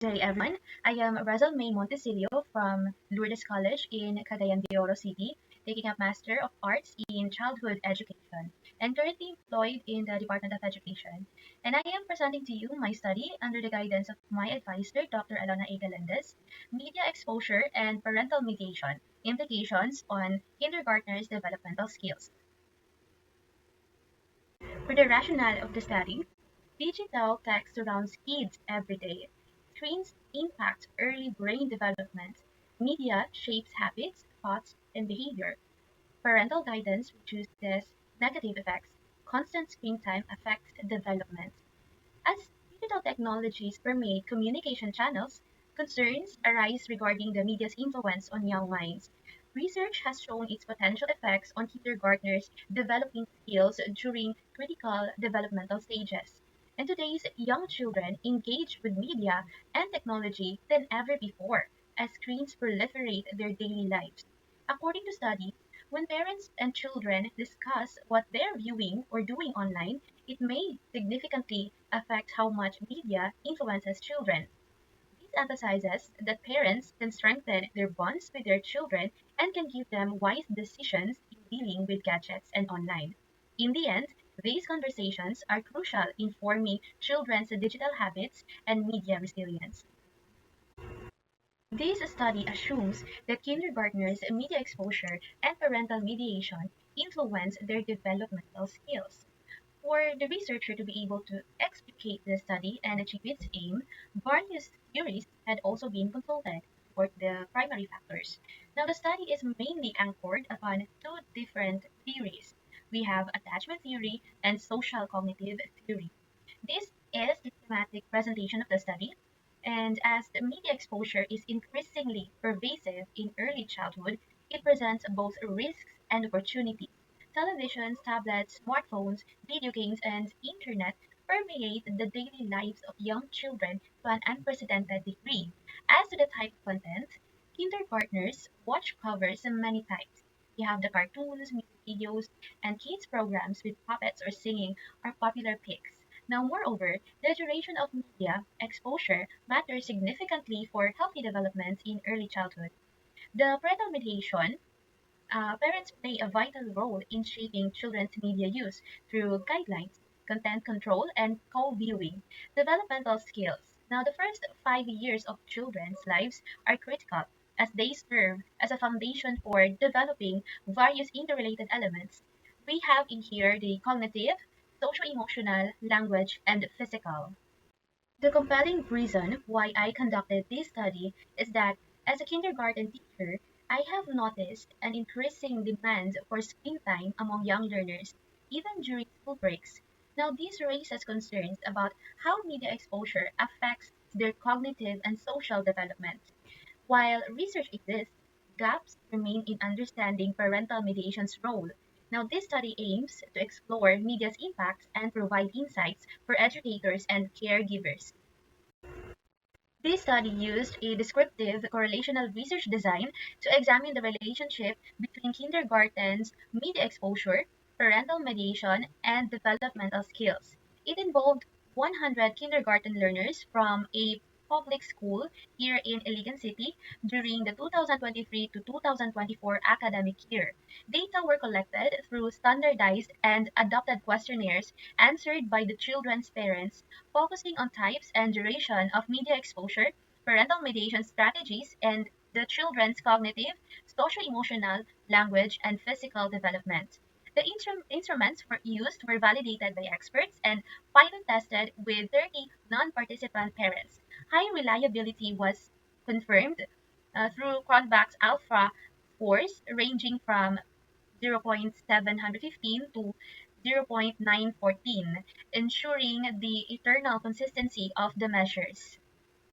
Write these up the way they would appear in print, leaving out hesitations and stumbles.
Good day, everyone. I am Razel May Montesilio from Lourdes College in Cagayan de Oro City, taking up Master of Arts in Childhood Education and currently employed in the Department of Education. And I am presenting to you my study under the guidance of my advisor, Dr. Alona A. Galindez, Media Exposure and Parental Mediation, Implications on Kindergartners' Developmental Skills. For the rationale of the study, digital tech surrounds kids every day. Screens impact early brain development. Media shapes habits, thoughts, and behavior. Parental guidance reduces negative effects. Constant screen time affects development. As digital technologies permeate communication channels, concerns arise regarding the media's influence on young minds. Research has shown its potential effects on kindergartners developing skills during critical developmental stages. And today's young children engage with media and technology than ever before as screens proliferate their daily lives. According to studies, when parents and children discuss what they're viewing or doing online, it may significantly affect how much media influences children. This emphasizes that parents can strengthen their bonds with their children and can give them wise decisions in dealing with gadgets and online. In the end, these conversations are crucial in forming children's digital habits and media resilience. This study assumes that kindergartners' media exposure and parental mediation influence their developmental skills. For the researcher to be able to explicate the study and achieve its aim, various theories had also been consulted for the primary factors. Now, the study is mainly anchored upon two different theories. We have attachment theory and social cognitive theory. This is the thematic presentation of the study, and as the media exposure is increasingly pervasive in early childhood, it presents both risks and opportunities. Televisions, tablets, smartphones, video games, and internet permeate the daily lives of young children to an unprecedented degree. As to the type of content, kindergartners watch covers in many types. You have the cartoons, music videos, and kids programs with puppets or singing are popular picks. Now, moreover, the duration of media exposure matters significantly for healthy development in early childhood. The parental mediation, parents play a vital role in shaping children's media use through guidelines, content control, and co-viewing. Developmental skills. Now, the first 5 years of children's lives are critical as they serve as a foundation for developing various interrelated elements. We have in here the cognitive, social-emotional, language, and physical. The compelling reason why I conducted this study is that as a kindergarten teacher, I have noticed an increasing demand for screen time among young learners, even during school breaks. Now, this raises concerns about how media exposure affects their cognitive and social development. While research exists, gaps remain in understanding parental mediation's role. Now, this study aims to explore media's impacts and provide insights for educators and caregivers. This study used a descriptive correlational research design to examine the relationship between kindergarten's media exposure, parental mediation, and developmental skills. It involved 100 kindergarten learners from a public school here in Iligan City during the 2023 to 2024 academic year. Data were collected through standardized and adopted questionnaires answered by the children's parents, focusing on types and duration of media exposure, parental mediation strategies, and the children's cognitive, social-emotional, language, and physical development. The instruments used were validated by experts and pilot tested with 30 non-participant parents. High reliability was confirmed through Cronbach's alpha scores ranging from 0.715 to 0.914, ensuring the eternal consistency of the measures.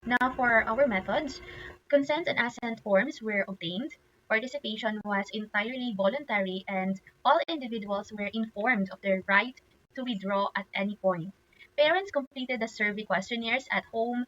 Now, for our methods, consent and assent forms were obtained, participation was entirely voluntary, and all individuals were informed of their right to withdraw at any point. Parents completed the survey questionnaires at home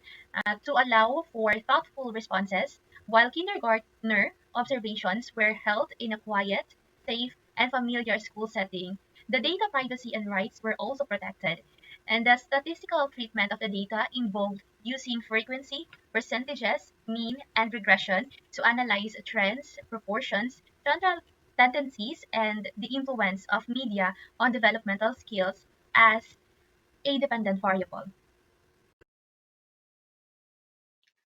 to allow for thoughtful responses, while kindergartner observations were held in a quiet, safe, and familiar school setting. The data privacy and rights were also protected, and the statistical treatment of the data involved using frequency, percentages, mean, and regression to analyze trends, proportions, general tendencies, and the influence of media on developmental skills as a dependent variable.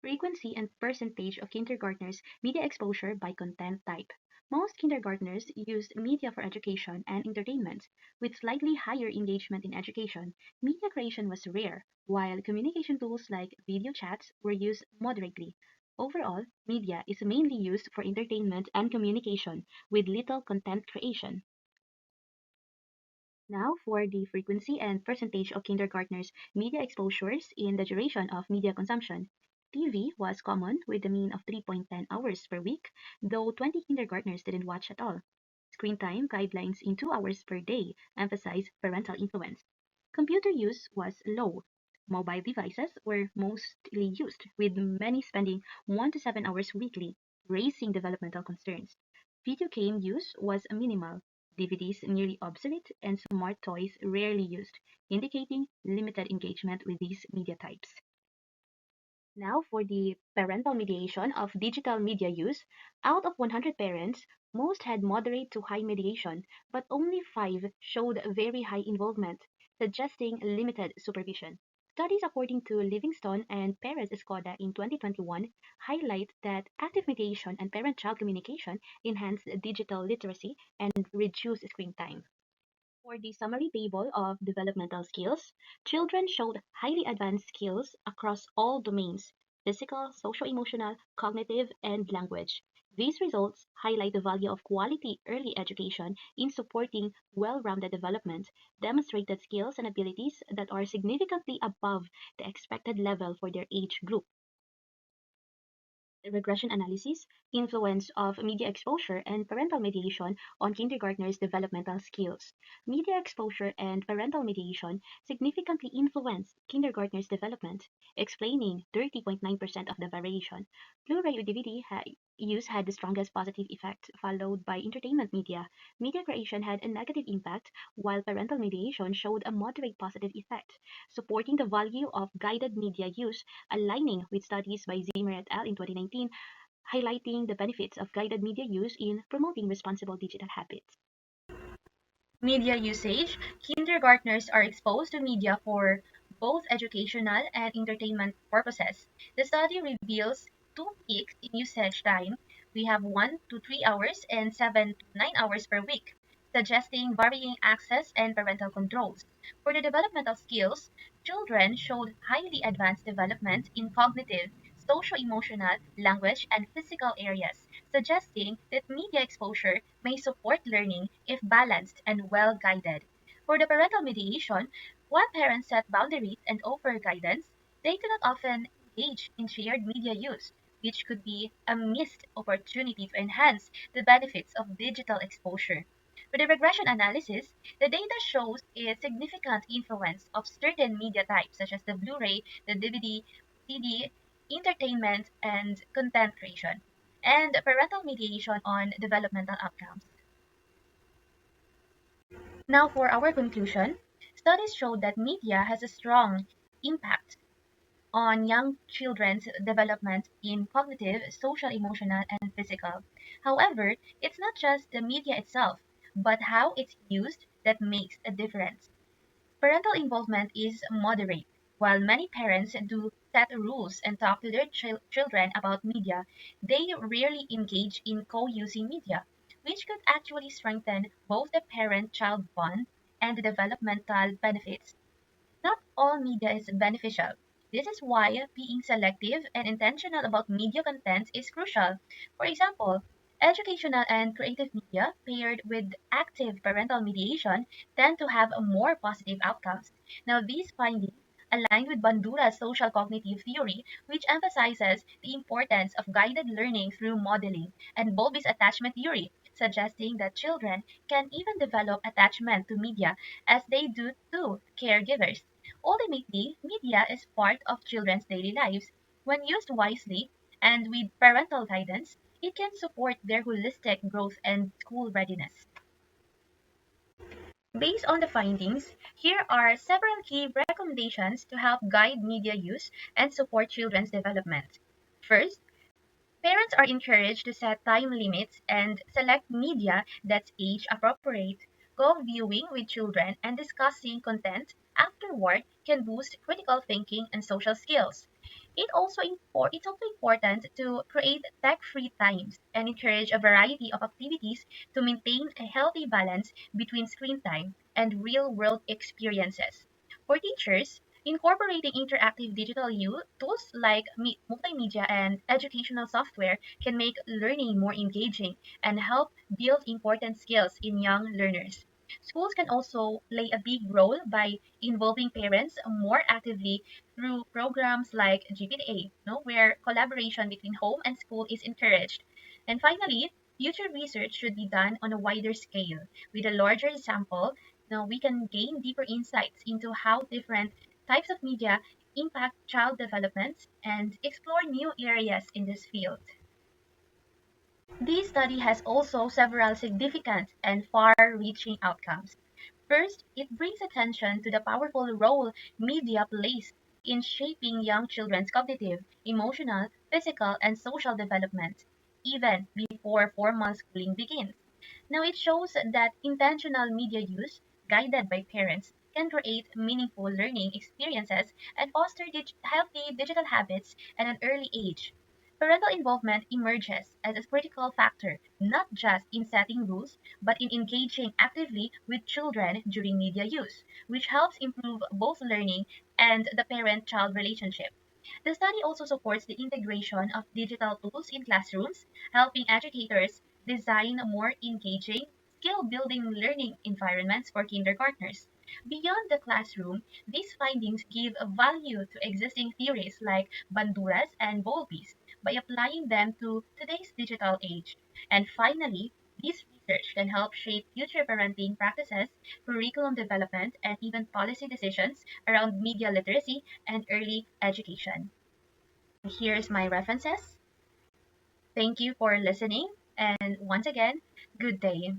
Frequency and percentage of kindergartners' media exposure by content type. Most kindergartners used media for education and entertainment, with slightly higher engagement in education. Media creation was rare, while communication tools like video chats were used moderately. Overall, media is mainly used for entertainment and communication, with little content creation. Now, for the frequency and percentage of kindergartners' media exposures in the duration of media consumption. TV was common with a mean of 3.10 hours per week, though 20 kindergartners didn't watch at all. Screen time guidelines in 2 hours per day emphasize parental influence. Computer use was low. Mobile devices were mostly used, with many spending 1 to 7 hours weekly, raising developmental concerns. Video game use was minimal, DVDs nearly obsolete, and smart toys rarely used, indicating limited engagement with these media types. Now, for the parental mediation of digital media use, out of 100 parents, most had moderate to high mediation, but only 5 showed very high involvement, suggesting limited supervision. Studies according to Livingstone and Perez Escoda in 2021 highlight that active mediation and parent-child communication enhance digital literacy and reduce screen time. For the summary table of developmental skills, children showed highly advanced skills across all domains: physical, social emotional, cognitive, and language. These results highlight the value of quality early education in supporting well rounded development, demonstrated skills and abilities that are significantly above the expected level for their age group. Regression analysis, influence of media exposure, and parental mediation on kindergartners' developmental skills. Media exposure and parental mediation significantly influence kindergartners' development, explaining 30.9% of the variation. Blu-ray DVD use had the strongest positive effect, followed by entertainment media. Media creation had a negative impact, while parental mediation showed a moderate positive effect, supporting the value of guided media use, aligning with studies by Zimmer et al. In 2019, highlighting the benefits of guided media use in promoting responsible digital habits. Media usage. Kindergartners are exposed to media for both educational and entertainment purposes. The study reveals two peaks in usage time. We have 1 to 3 hours and 7 to 9 hours per week, suggesting varying access and parental controls. For the developmental skills, children showed highly advanced development in cognitive, social emotional, language, and physical areas, suggesting that media exposure may support learning if balanced and well guided. For the parental mediation, while parents set boundaries and offer guidance, they do not often engage in shared media use, which could be a missed opportunity to enhance the benefits of digital exposure. For the regression analysis, the data shows a significant influence of certain media types such as the Blu-ray, the DVD, CD, entertainment, and content creation, and parental mediation on developmental outcomes. Now, for our conclusion, studies show that media has a strong impact on young children's development in cognitive, social, emotional, and physical. However, it's not just the media itself, but how it's used that makes a difference. Parental involvement is moderate. While many parents do set rules and talk to their children about media, they rarely engage in co-using media, which could actually strengthen both the parent-child bond and the developmental benefits. Not all media is beneficial. This is why being selective and intentional about media content is crucial. For example, educational and creative media paired with active parental mediation tend to have a more positive outcomes. Now, these findings align with Bandura's social cognitive theory, which emphasizes the importance of guided learning through modeling, and Bowlby's attachment theory, suggesting that children can even develop attachment to media as they do to caregivers. Ultimately, media is part of children's daily lives. When used wisely and with parental guidance, it can support their holistic growth and school readiness. Based on the findings, here are several key recommendations to help guide media use and support children's development. First, parents are encouraged to set time limits and select media that's age appropriate. Co-viewing with children and discussing content afterward can boost critical thinking and social skills. It's also important to create tech-free times and encourage a variety of activities to maintain a healthy balance between screen time and real-world experiences. For teachers, incorporating interactive tools like multimedia and educational software can make learning more engaging and help build important skills in young learners. Schools can also play a big role by involving parents more actively through programs like GPTA, no, where collaboration between home and school is encouraged. And finally, future research should be done on a wider scale. With a larger sample, now we can gain deeper insights into how different types of media impact child development and explore new areas in this field. This study has also several significant and far-reaching outcomes. First, it brings attention to the powerful role media plays in shaping young children's cognitive, emotional, physical, and social development, even before formal schooling begins. Now, it shows that intentional media use, guided by parents, can create meaningful learning experiences and foster healthy digital habits at an early age. Parental involvement emerges as a critical factor, not just in setting rules, but in engaging actively with children during media use, which helps improve both learning and the parent child relationship. The study also supports the integration of digital tools in classrooms, helping educators design more engaging, skill building learning environments for kindergartners. Beyond the classroom, these findings give a value to existing theories like Banduras and Bowlby's by applying them to today's digital age. And finally, this research can help shape future parenting practices, curriculum development, and even policy decisions around media literacy and early education. Here's my references. Thank you for listening, and once again, good day.